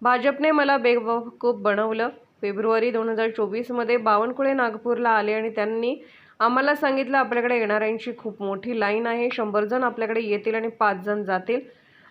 भाजपने मला बेवकूफ बनवलं। फेब्रुवारी 2024 मध्ये बावनकुळे नागपूरला आले आणि त्यांनी आम्हाला सांगितलं आपल्याकडे येणाऱ्यांची खूप मोठी लाईन आहे, 100 जण आपल्याकडे येतील आणि 5 जण जातील,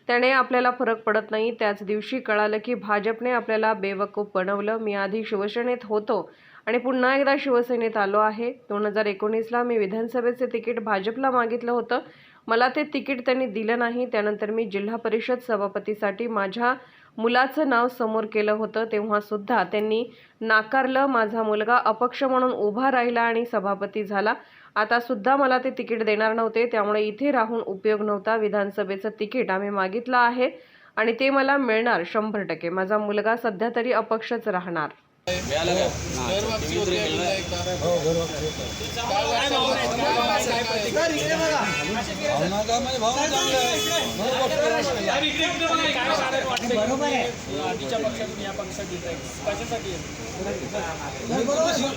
त्याने आपल्याला फरक पडत नाही। त्याच दिवशी कळालं की भाजपने आपल्याला बेवकूफ बनवलं। मी आधी शिवसेनेत होतो आणि पुन्हा एकदा शिवसेनेत आलो आहे। 2019ला मी विधानसभेचे तिकीट भाजपला मागितलं होतं, मला ते तिकीट त्यांनी दिलं नाही। त्यानंतर मी जिल्हा परिषद सभापतीसाठी माझ्या मुलाचं नाव समोर केलं होतं, तेव्हा सुद्धा त्यांनी नाकारलं। माझा मुलगा अपक्ष म्हणून उभा राहिला आणि सभापती झाला। आता सुद्धा मला ते तिकीट देणार नव्हते, त्यामुळे इथे राहून उपयोग नव्हता। विधानसभेचं तिकीट आम्ही मागितलं आहे आणि ते मला मिळणार 100%। माझा मुलगा सध्या तरी अपक्षच राहणार।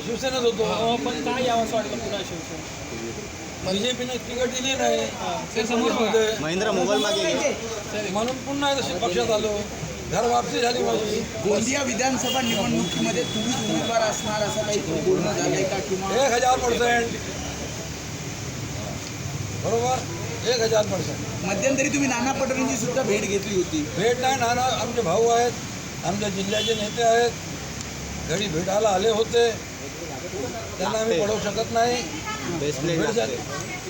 शिवसेनेत होतो पण काय यावं वाटलं पुन्हा शिवसेना बीजेपीने तिकीट दिली नाही, महेंद्र मोबाईल मागे म्हणून पुन्हा पक्षात आलो। घर वापसी झाली माझी। गोंदिया विधानसभा निवडणुकीमध्ये तुम्ही उमेदवार असणार असं काही बोलणं झालंय का? किंवा 1000%, बरोबर, 1000%। मध्यंतरी तुम्ही नाना पटोलेंची सुद्धा भेट घेतली होती। भेट नाही, नाना आमचे भाऊ आहेत, आमच्या जिल्ह्याचे नेते आहेत, घरी भेटायला आले होते, त्यांना आम्ही पडवू शकत नाही। भेट झाली।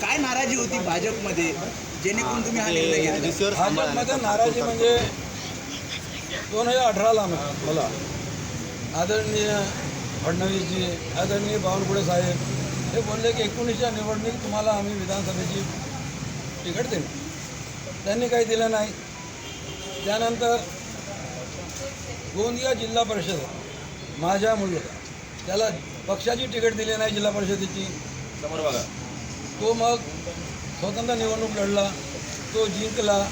काय नाराजी होती भाजपमध्ये जेणेकरून तुम्ही हा निर्णय घेतला? भाजपमध्ये नाराजी म्हणजे 2018ला मला आदरणीय फडणवीसजी, आदरणीय बावनकुळे साहेब हे बोलले की 19च्या निवडणुकीत तुम्हाला आम्ही विधानसभेची तिकीट देऊ। त्यांनी काही दिलं नाही। त्यानंतर गोंदिया जिल्हा परिषद माझ्या मुलगा त्याला पक्षाची तिकीट दिली नाही, जिल्हा परिषदेची समोर बघा, तो मग स्वतंत्र निवडणूक लढला, तो जिंकला।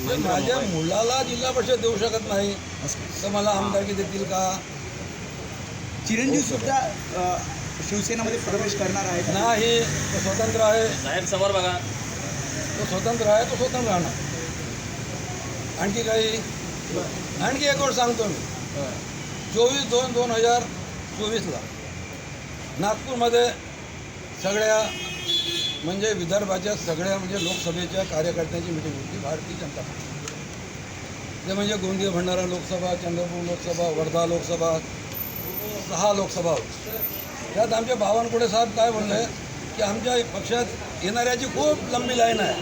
माझ्या मुलाला जिल्हा परिषद देऊ शकत नाही तर मला आमदारकी देतील का? चिरंजीव सुद्धा शिवसेनेमध्ये प्रवेश करणार आहे नाही, तो स्वतंत्र आहे साहेब, समोर बघा, तो स्वतंत्र आहे, तो स्वतंत्र राहणार। आणखी एक गोष्ट सांगतो मी, 24/2/2024ला नागपूरमध्ये सगळ्या म्हणजे विदर्भाच्या सगळ्या म्हणजे लोकसभेच्या कार्यकर्त्यांची मिटिंग होती, भारतीय जनता पक्ष। ते म्हणजे गोंदिया भंडारा लोकसभा, चंद्रपूर लोकसभा, वर्धा लोकसभा, 6 लोकसभा होती। त्यात आमचे बावनकुळे साहेब काय बोलले की आमच्या पक्षात येणाऱ्याची खूप लंबी लाइन है,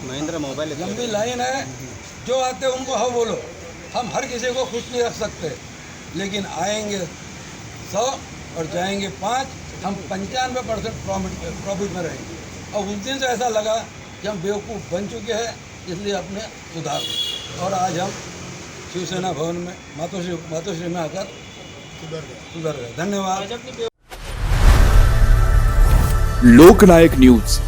महेंद्र मोबाइल लंबी लाइन है, जो आते उनको हाँ बोलो, हम हर किसी को खुश नहीं रख सकते, लेकिन आएंगे 100 और जाएंगे 5, हम 95% प्रॉफिट में रहेंगे। और उस दिन से ऐसा लगा कि हम बेवकूफ़ बन चुके हैं, इसलिए अपने सुधार। और आज हम शिवसेना भवन में मातोश्री में आकर सुधर गए। धन्यवाद। लोकनायक न्यूज।